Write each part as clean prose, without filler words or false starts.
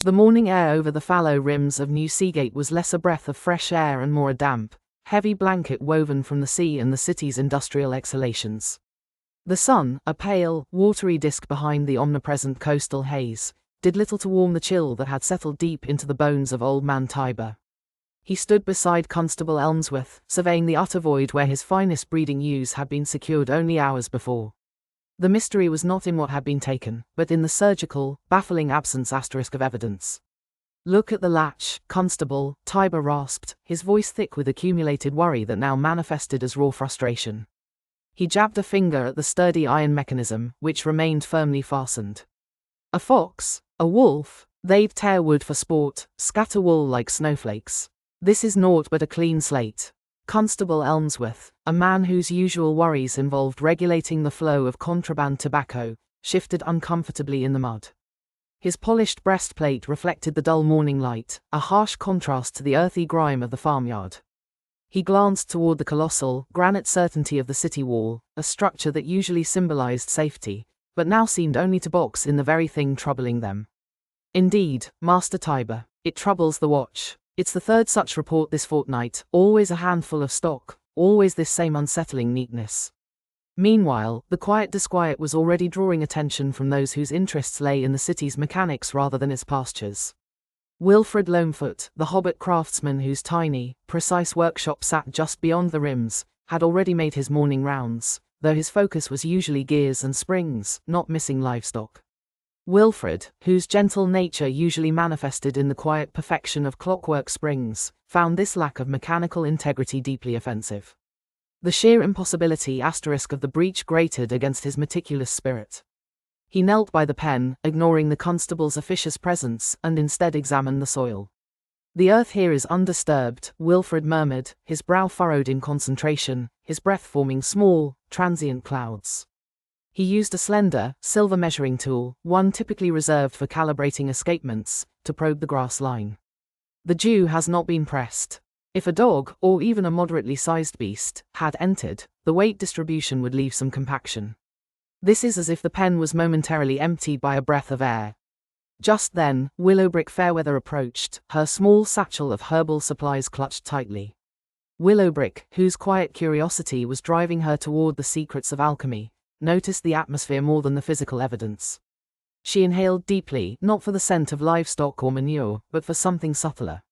The morning air over the fallow rims of New Seagate was less a breath of fresh air and more a damp, heavy blanket woven from the sea and the city's industrial exhalations. The sun, a pale, watery disk behind the omnipresent coastal haze, did little to warm the chill that had settled deep into the bones of old man Tiber. He stood beside Constable Elmsworth, surveying the utter void where his finest breeding ewes had been secured only hours before. The mystery was not in what had been taken, but in the surgical, baffling absence of evidence. "Look at the latch, Constable," Tiber rasped, his voice thick with accumulated worry that now manifested as raw frustration. He jabbed a finger at the sturdy iron mechanism, which remained firmly fastened. "A fox? A wolf? They'd tear wood for sport, scatter wool like snowflakes. This is naught but a clean slate." Constable Elmsworth, a man whose usual worries involved regulating the flow of contraband tobacco, shifted uncomfortably in the mud. His polished breastplate reflected the dull morning light, a harsh contrast to the earthy grime of the farmyard. He glanced toward the colossal, granite certainty of the city wall, a structure that usually symbolized safety, but now seemed only to box in the very thing troubling them. "Indeed, Master Tiber, it troubles the watch. It's the third such report this fortnight, always a handful of stock, always this same unsettling neatness." Meanwhile, the quiet disquiet was already drawing attention from those whose interests lay in the city's mechanics rather than its pastures. Wilfred Loamfoot, the hobbit craftsman whose tiny, precise workshop sat just beyond the rims, had already made his morning rounds, though his focus was usually gears and springs, not missing livestock. Wilfred, whose gentle nature usually manifested in the quiet perfection of clockwork springs, found this lack of mechanical integrity deeply offensive. The sheer impossibility of the breach grated against his meticulous spirit. He knelt by the pen, ignoring the constable's officious presence, and instead examined the soil. "The earth here is undisturbed," Wilfred murmured, his brow furrowed in concentration, his breath forming small, transient clouds. He used a slender, silver measuring tool, one typically reserved for calibrating escapements, to probe the grass line. "The dew has not been pressed. If a dog, or even a moderately sized beast, had entered, the weight distribution would leave some compaction. This is as if the pen was momentarily emptied by a breath of air." Just then, Willowbrick Fairweather approached, her small satchel of herbal supplies clutched tightly. Willowbrick, whose quiet curiosity was driving her toward the secrets of alchemy, noticed the atmosphere more than the physical evidence. She inhaled deeply, not for the scent of livestock or manure, but for something subtler.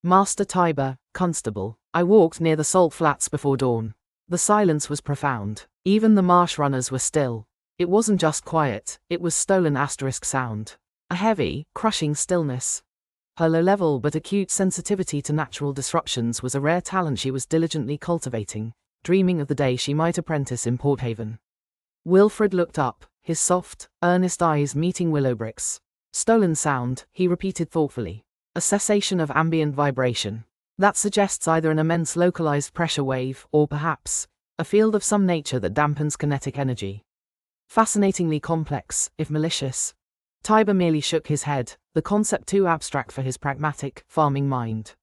"Master Tiber, Constable, I walked near the salt flats before dawn." The silence was profound. Even the marsh runners were still. It wasn't just quiet, it was stolen sound. A heavy, crushing stillness. Her low-level but acute sensitivity to natural disruptions was a rare talent she was diligently cultivating, dreaming of the day she might apprentice in Porthaven. Wilfred looked up, his soft, earnest eyes meeting Willowbrick's. "Stolen sound," he repeated thoughtfully. "A cessation of ambient vibration. That suggests either an immense localized pressure wave, or perhaps, a field of some nature that dampens kinetic energy. Fascinatingly complex, if malicious." Tiber merely shook his head, the concept too abstract for his pragmatic, farming mind.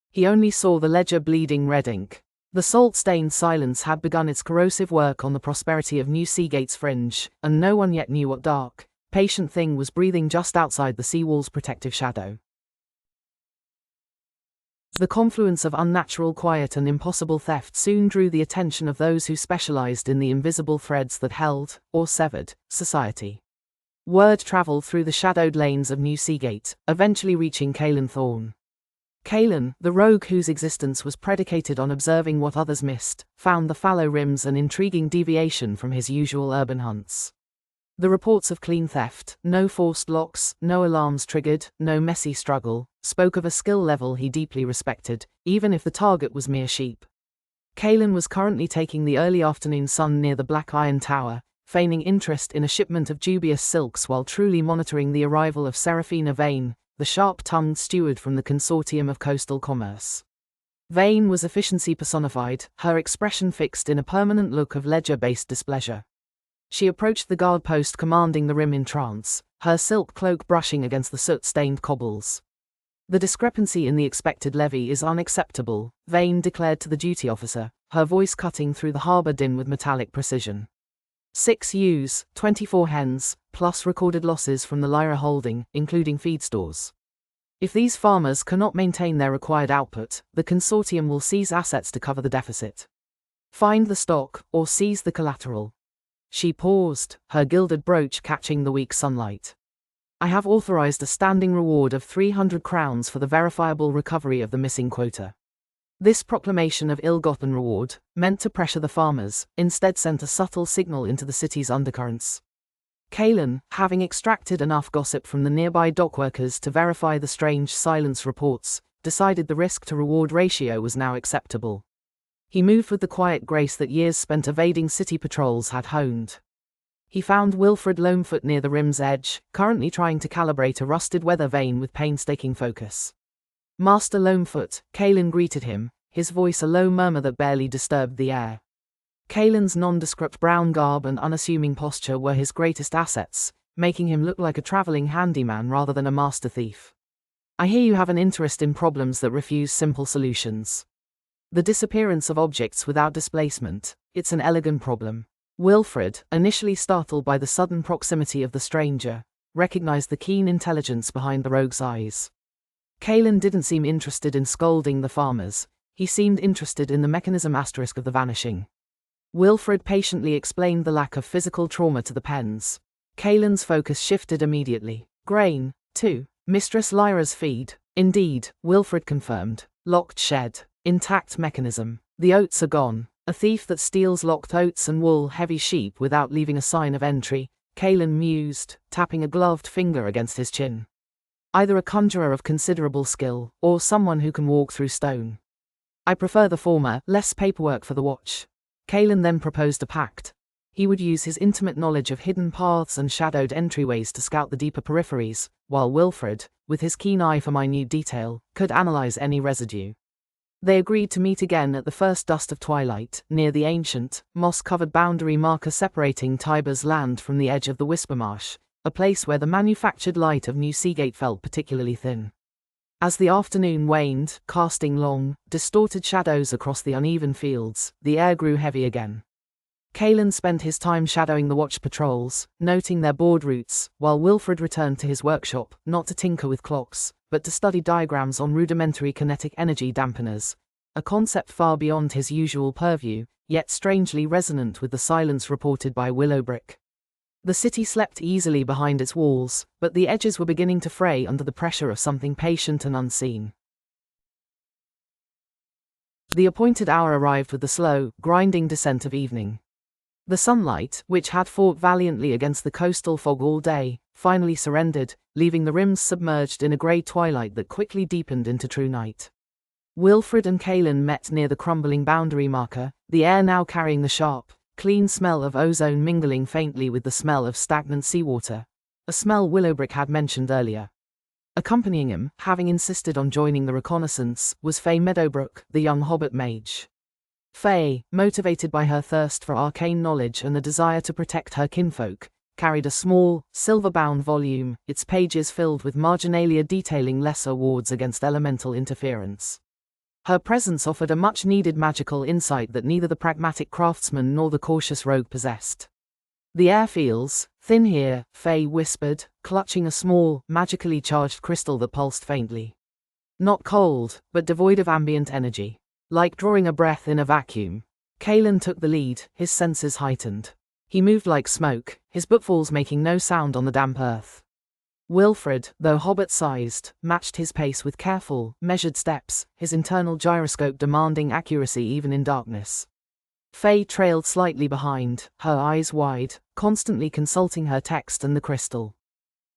He only saw the ledger bleeding red ink. The salt-stained silence had begun its corrosive work on the prosperity of New Seagate's fringe, and no one yet knew what dark, patient thing was breathing just outside the seawall's protective shadow. The confluence of unnatural quiet and impossible theft soon drew the attention of those who specialized in the invisible threads that held, or severed, society. Word traveled through the shadowed lanes of New Seagate, eventually reaching Caelan Thorne. Caelan, the rogue whose existence was predicated on observing what others missed, found the fallow rims an intriguing deviation from his usual urban hunts. The reports of clean theft, no forced locks, no alarms triggered, no messy struggle, spoke of a skill level he deeply respected, even if the target was mere sheep. Caelan was currently taking the early afternoon sun near the Black Iron Tower, feigning interest in a shipment of dubious silks while truly monitoring the arrival of Seraphina Vane, the sharp-tongued steward from the Consortium of Coastal Commerce. Vane was efficiency personified, her expression fixed in a permanent look of ledger-based displeasure. She approached the guard post commanding the rim in trance, her silk cloak brushing against the soot-stained cobbles. "The discrepancy in the expected levy is unacceptable," Vane declared to the duty officer, her voice cutting through the harbour din with metallic precision. 6 ewes, 24 hens, plus recorded losses from the Lyra holding, including feed stores. If these farmers cannot maintain their required output, the consortium will seize assets to cover the deficit. Find the stock, or seize the collateral. She paused, her gilded brooch catching the weak sunlight. I have authorized a standing reward of 300 crowns for the verifiable recovery of the missing quota. This proclamation of ill-gotten reward, meant to pressure the farmers, instead sent a subtle signal into the city's undercurrents. Kalen, having extracted enough gossip from the nearby dockworkers to verify the strange silence reports, decided the risk-to-reward ratio was now acceptable. He moved with the quiet grace that years spent evading city patrols had honed. He found Wilfred Loamfoot near the rim's edge, currently trying to calibrate a rusted weather vane with painstaking focus. Master Loamfoot, Kalen greeted him, his voice a low murmur that barely disturbed the air. Kalen's nondescript brown garb and unassuming posture were his greatest assets, making him look like a traveling handyman rather than a master thief. I hear you have an interest in problems that refuse simple solutions. The disappearance of objects without displacement, it's an elegant problem. Wilfred, initially startled by the sudden proximity of the stranger, recognized the keen intelligence behind the rogue's eyes. Kalen didn't seem interested in scolding the farmers, he seemed interested in the mechanism asterisk of the vanishing. Wilfred patiently explained the lack of physical trauma to the pens. Kalen's focus shifted immediately. Grain, too. Mistress Lyra's feed. Indeed, Wilfred confirmed. Locked shed. Intact mechanism. The oats are gone. A thief that steals locked oats and wool-heavy sheep without leaving a sign of entry, Kalen mused, tapping a gloved finger against his chin. Either a conjurer of considerable skill, or someone who can walk through stone. I prefer the former, less paperwork for the watch. Kalen then proposed a pact. He would use his intimate knowledge of hidden paths and shadowed entryways to scout the deeper peripheries, while Wilfred, with his keen eye for minute detail, could analyze any residue. They agreed to meet again at the first dust of twilight, near the ancient, moss-covered boundary marker separating Tiber's land from the edge of the Whisper Marsh, a place where the manufactured light of New Seagate felt particularly thin. As the afternoon waned, casting long, distorted shadows across the uneven fields, the air grew heavy again. Kalen spent his time shadowing the watch patrols, noting their board routes, while Wilfred returned to his workshop, not to tinker with clocks, but to study diagrams on rudimentary kinetic energy dampeners, a concept far beyond his usual purview, yet strangely resonant with the silence reported by Willowbrick. The city slept easily behind its walls, but the edges were beginning to fray under the pressure of something patient and unseen. The appointed hour arrived with the slow, grinding descent of evening. The sunlight, which had fought valiantly against the coastal fog all day, finally surrendered, leaving the rims submerged in a grey twilight that quickly deepened into true night. Wilfred and Kalen met near the crumbling boundary marker, the air now carrying the sharp, clean smell of ozone mingling faintly with the smell of stagnant seawater, a smell Willowbrick had mentioned earlier. Accompanying him, having insisted on joining the reconnaissance, was Faye Meadowbrook, the young hobbit mage. Faye, motivated by her thirst for arcane knowledge and the desire to protect her kinfolk, carried a small, silver-bound volume, its pages filled with marginalia detailing lesser wards against elemental interference. Her presence offered a much-needed magical insight that neither the pragmatic craftsman nor the cautious rogue possessed. "The air feels thin here," Faye whispered, clutching a small, magically charged crystal that pulsed faintly. "Not cold, but devoid of ambient energy. Like drawing a breath in a vacuum." Kalen took the lead, his senses heightened. He moved like smoke, his footfalls making no sound on the damp earth. Wilfred, though hobbit-sized, matched his pace with careful, measured steps, his internal gyroscope demanding accuracy even in darkness. Faye trailed slightly behind, her eyes wide, constantly consulting her text and the crystal.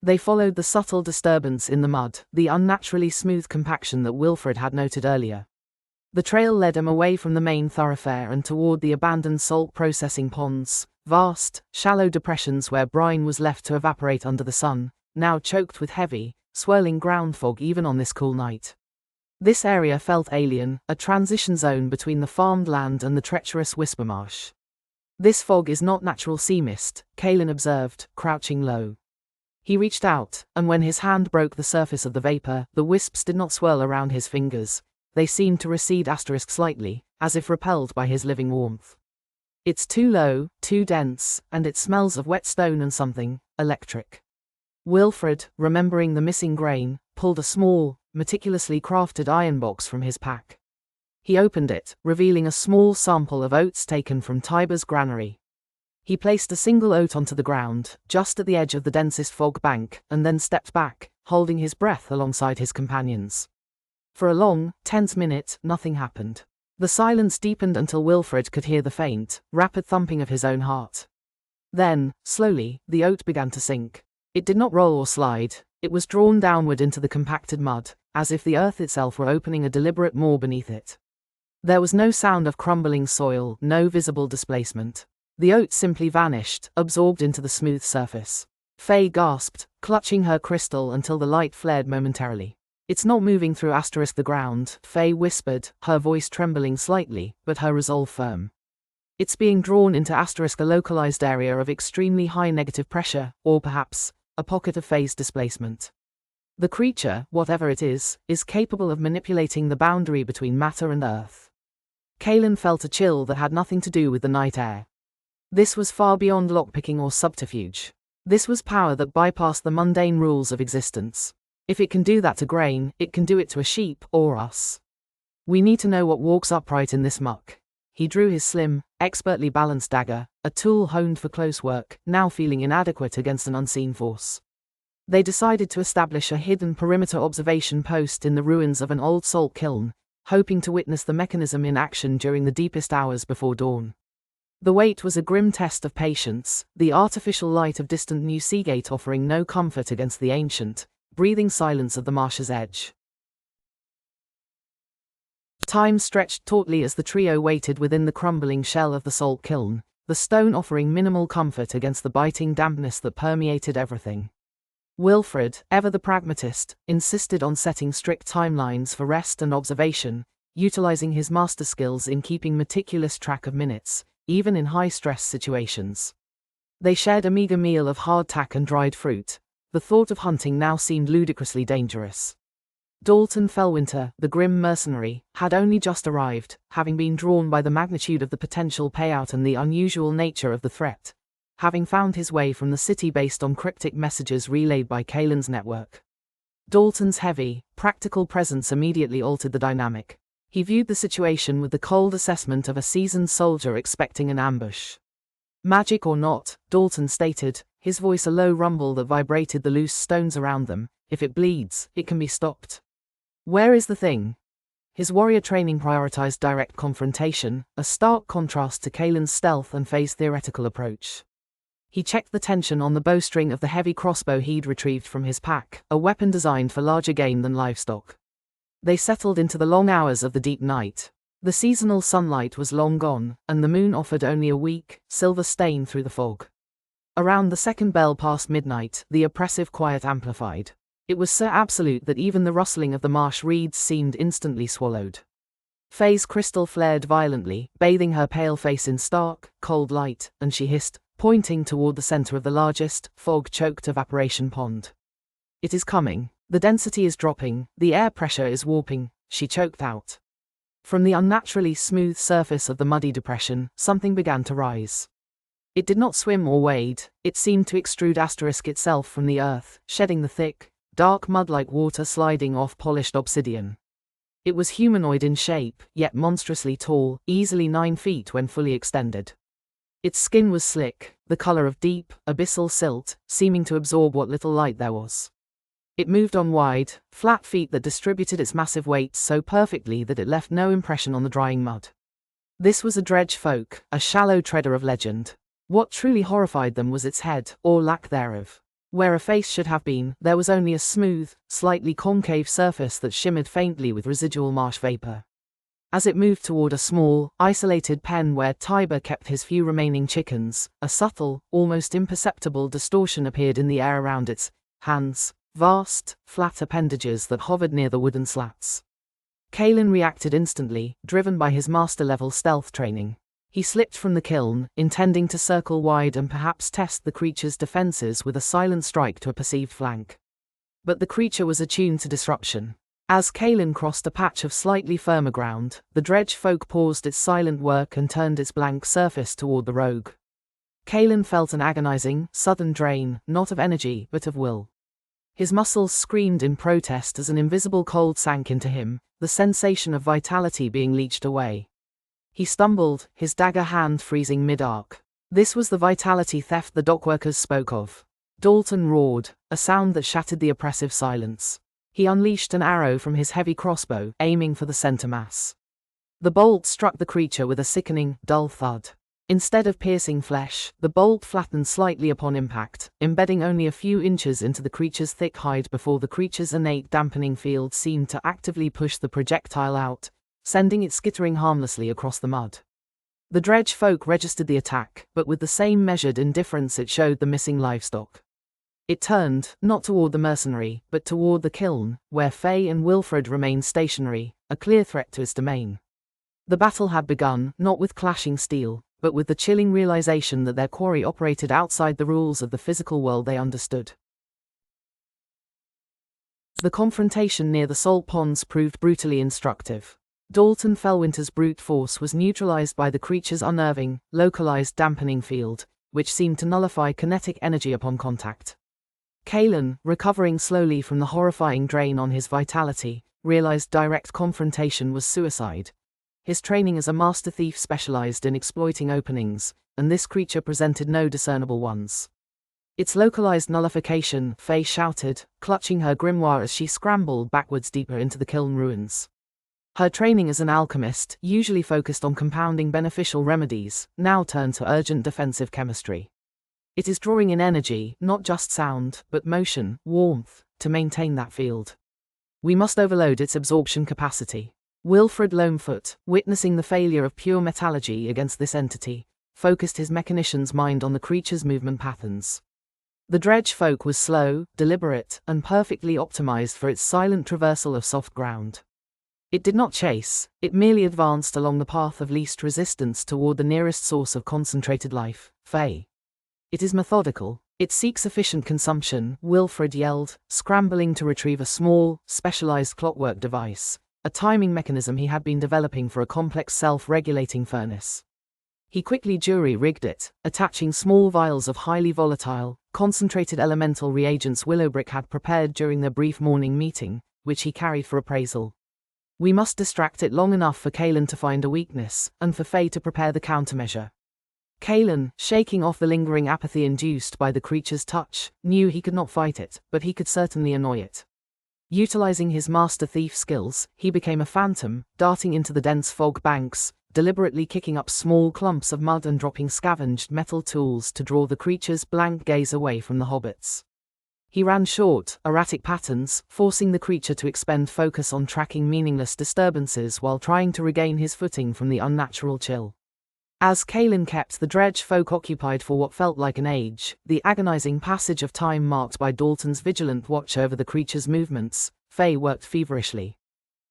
They followed the subtle disturbance in the mud, the unnaturally smooth compaction that Wilfred had noted earlier. The trail led him away from the main thoroughfare and toward the abandoned salt processing ponds, vast, shallow depressions where brine was left to evaporate under the sun, now choked with heavy, swirling ground fog even on this cool night. This area felt alien, a transition zone between the farmed land and the treacherous Whisper Marsh. "This fog is not natural sea mist," Kalen observed, crouching low. He reached out, and when his hand broke the surface of the vapor, the wisps did not swirl around his fingers. They seemed to recede slightly, as if repelled by his living warmth. It's too low, too dense, and it smells of wet stone and something electric. Wilfred, remembering the missing grain, pulled a small, meticulously crafted iron box from his pack. He opened it, revealing a small sample of oats taken from Tiber's granary. He placed a single oat onto the ground, just at the edge of the densest fog bank, and then stepped back, holding his breath alongside his companions. For a long, tense minute, nothing happened. The silence deepened until Wilfred could hear the faint, rapid thumping of his own heart. Then, slowly, the oat began to sink. It did not roll or slide, it was drawn downward into the compacted mud, as if the earth itself were opening a deliberate maw beneath it. There was no sound of crumbling soil, no visible displacement. The oat simply vanished, absorbed into the smooth surface. Faye gasped, clutching her crystal until the light flared momentarily. "It's not moving through the ground," Faye whispered, her voice trembling slightly, but her resolve firm. "It's being drawn into a localized area of extremely high negative pressure, or perhaps, a pocket of phase displacement. The creature, whatever it is capable of manipulating the boundary between matter and earth." Kaelin felt a chill that had nothing to do with the night air. This was far beyond lockpicking or subterfuge. This was power that bypassed the mundane rules of existence. If it can do that to grain, it can do it to a sheep, or us. "We need to know what walks upright in this muck." He drew his slim, expertly balanced dagger, a tool honed for close work, now feeling inadequate against an unseen force. They decided to establish a hidden perimeter observation post in the ruins of an old salt kiln, hoping to witness the mechanism in action during the deepest hours before dawn. The wait was a grim test of patience, the artificial light of distant New Seagate offering no comfort against the ancient, breathing silence of the marsh's edge. Time stretched tautly as the trio waited within the crumbling shell of the salt kiln, the stone offering minimal comfort against the biting dampness that permeated everything. Wilfred, ever the pragmatist, insisted on setting strict timelines for rest and observation, utilizing his master skills in keeping meticulous track of minutes, even in high-stress situations. They shared a meager meal of hardtack and dried fruit. The thought of hunting now seemed ludicrously dangerous. Dalton Fellwinter, the grim mercenary, had only just arrived, having been drawn by the magnitude of the potential payout and the unusual nature of the threat, having found his way from the city based on cryptic messages relayed by Kaelin's network. Dalton's heavy, practical presence immediately altered the dynamic. He viewed the situation with the cold assessment of a seasoned soldier expecting an ambush. "Magic or not," Dalton stated, his voice a low rumble that vibrated the loose stones around them, "if it bleeds, it can be stopped." "Where is the thing?" His warrior training prioritized direct confrontation, a stark contrast to Kaelin's stealth and Faye's theoretical approach. He checked the tension on the bowstring of the heavy crossbow he'd retrieved from his pack, a weapon designed for larger game than livestock. They settled into the long hours of the deep night. The seasonal sunlight was long gone, and the moon offered only a weak, silver stain through the fog. Around the second bell past midnight, the oppressive quiet amplified. It was so absolute that even the rustling of the marsh reeds seemed instantly swallowed. Faye's crystal flared violently, bathing her pale face in stark, cold light, and she hissed, pointing toward the center of the largest, fog-choked evaporation pond. "It is coming. The density is dropping, the air pressure is warping," she choked out. From the unnaturally smooth surface of the muddy depression, something began to rise. It did not swim or wade, it seemed to extrude itself from the earth, shedding the thick, dark mud-like water sliding off polished obsidian. It was humanoid in shape, yet monstrously tall, easily 9 feet when fully extended. Its skin was slick, the color of deep, abyssal silt, seeming to absorb what little light there was. It moved on wide, flat feet that distributed its massive weight so perfectly that it left no impression on the drying mud. This was a dredge folk, a shallow treader of legend. What truly horrified them was its head, or lack thereof. Where a face should have been, there was only a smooth, slightly concave surface that shimmered faintly with residual marsh vapor. As it moved toward a small, isolated pen where Tiber kept his few remaining chickens, a subtle, almost imperceptible distortion appeared in the air around its hands, vast, flat appendages that hovered near the wooden slats. Kaelin reacted instantly, driven by his master-level stealth training. He slipped from the kiln, intending to circle wide and perhaps test the creature's defenses with a silent strike to a perceived flank. But the creature was attuned to disruption. As Kalin crossed a patch of slightly firmer ground, the dredge folk paused its silent work and turned its blank surface toward the rogue. Kalin felt an agonizing, sudden drain, not of energy, but of will. His muscles screamed in protest as an invisible cold sank into him, the sensation of vitality being leached away. He stumbled, his dagger hand freezing mid-arc. This was the vitality theft the dockworkers spoke of. Dalton roared, a sound that shattered the oppressive silence. He unleashed an arrow from his heavy crossbow, aiming for the center mass. The bolt struck the creature with a sickening, dull thud. Instead of piercing flesh, the bolt flattened slightly upon impact, embedding only a few inches into the creature's thick hide before the creature's innate dampening field seemed to actively push the projectile out, sending it skittering harmlessly across the mud. The dredge folk registered the attack, but with the same measured indifference it showed the missing livestock. It turned, not toward the mercenary, but toward the kiln, where Faye and Wilfred remained stationary, a clear threat to its domain. The battle had begun, not with clashing steel, but with the chilling realization that their quarry operated outside the rules of the physical world they understood. The confrontation near the salt ponds proved brutally instructive. Dalton Fellwinter's brute force was neutralized by the creature's unnerving, localized dampening field, which seemed to nullify kinetic energy upon contact. Kalin, recovering slowly from the horrifying drain on his vitality, realized direct confrontation was suicide. His training as a master thief specialized in exploiting openings, and this creature presented no discernible ones. Its localized nullification, Faye shouted, clutching her grimoire as she scrambled backwards deeper into the kiln ruins. Her training as an alchemist, usually focused on compounding beneficial remedies, now turned to urgent defensive chemistry. It is drawing in energy, not just sound, but motion, warmth, to maintain that field. We must overload its absorption capacity. Wilfred Lonefoot, witnessing the failure of pure metallurgy against this entity, focused his mechanician's mind on the creature's movement patterns. The dredge folk was slow, deliberate, and perfectly optimized for its silent traversal of soft ground. It did not chase, it merely advanced along the path of least resistance toward the nearest source of concentrated life, Faye. It is methodical, it seeks efficient consumption, Wilfred yelled, scrambling to retrieve a small, specialized clockwork device, a timing mechanism he had been developing for a complex self-regulating furnace. He quickly jury-rigged it, attaching small vials of highly volatile, concentrated elemental reagents Willowbrick had prepared during their brief morning meeting, which he carried for appraisal. We must distract it long enough for Kalin to find a weakness, and for Faye to prepare the countermeasure. Kalin, shaking off the lingering apathy induced by the creature's touch, knew he could not fight it, but he could certainly annoy it. Utilizing his master thief skills, he became a phantom, darting into the dense fog banks, deliberately kicking up small clumps of mud and dropping scavenged metal tools to draw the creature's blank gaze away from the hobbits. He ran short, erratic patterns, forcing the creature to expend focus on tracking meaningless disturbances while trying to regain his footing from the unnatural chill. As Kalin kept the dredge folk occupied for what felt like an age, the agonizing passage of time marked by Dalton's vigilant watch over the creature's movements, Faye worked feverishly.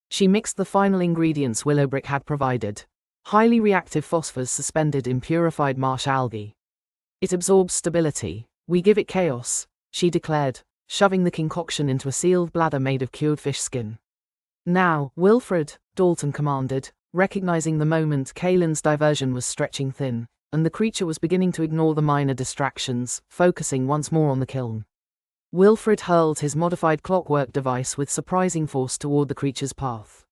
She mixed the final ingredients Willowbrick had provided, highly reactive phosphors suspended in purified marsh algae. It absorbs stability. We give it chaos, she declared, shoving the concoction into a sealed bladder made of cured fish skin. Now, Wilfred, Dalton commanded, recognizing the moment Kalin's diversion was stretching thin, and the creature was beginning to ignore the minor distractions, focusing once more on the kiln. Wilfred hurled his modified clockwork device with surprising force toward the creature's path.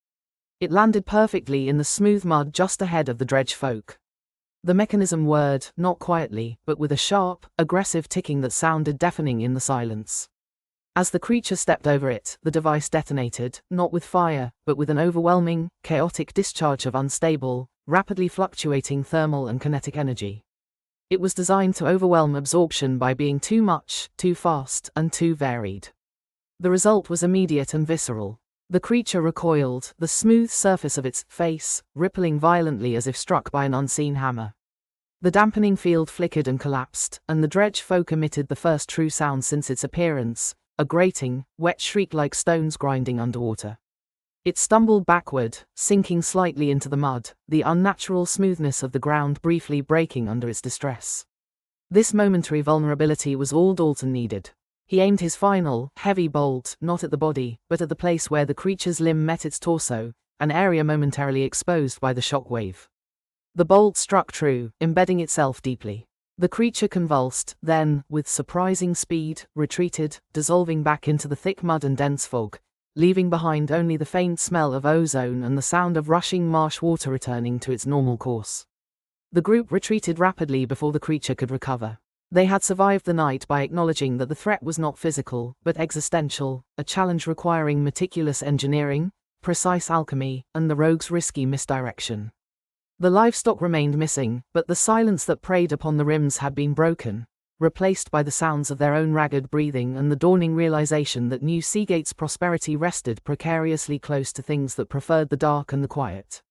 It landed perfectly in the smooth mud just ahead of the dredge folk. The mechanism whirred, not quietly, but with a sharp, aggressive ticking that sounded deafening in the silence. As the creature stepped over it, the device detonated, not with fire, but with an overwhelming, chaotic discharge of unstable, rapidly fluctuating thermal and kinetic energy. It was designed to overwhelm absorption by being too much, too fast, and too varied. The result was immediate and visceral. The creature recoiled, the smooth surface of its face rippling violently as if struck by an unseen hammer. The dampening field flickered and collapsed, and the dredge folk emitted the first true sound since its appearance, a grating, wet shriek like stones grinding underwater. It stumbled backward, sinking slightly into the mud, the unnatural smoothness of the ground briefly breaking under its distress. This momentary vulnerability was all Dalton needed. He aimed his final, heavy bolt not at the body, but at the place where the creature's limb met its torso, an area momentarily exposed by the shock wave. The bolt struck true, embedding itself deeply. The creature convulsed, then, with surprising speed, retreated, dissolving back into the thick mud and dense fog, leaving behind only the faint smell of ozone and the sound of rushing marsh water returning to its normal course. The group retreated rapidly before the creature could recover. They had survived the night by acknowledging that the threat was not physical, but existential, a challenge requiring meticulous engineering, precise alchemy, and the rogue's risky misdirection. The livestock remained missing, but the silence that preyed upon the rims had been broken, replaced by the sounds of their own ragged breathing and the dawning realization that New Seagate's prosperity rested precariously close to things that preferred the dark and the quiet.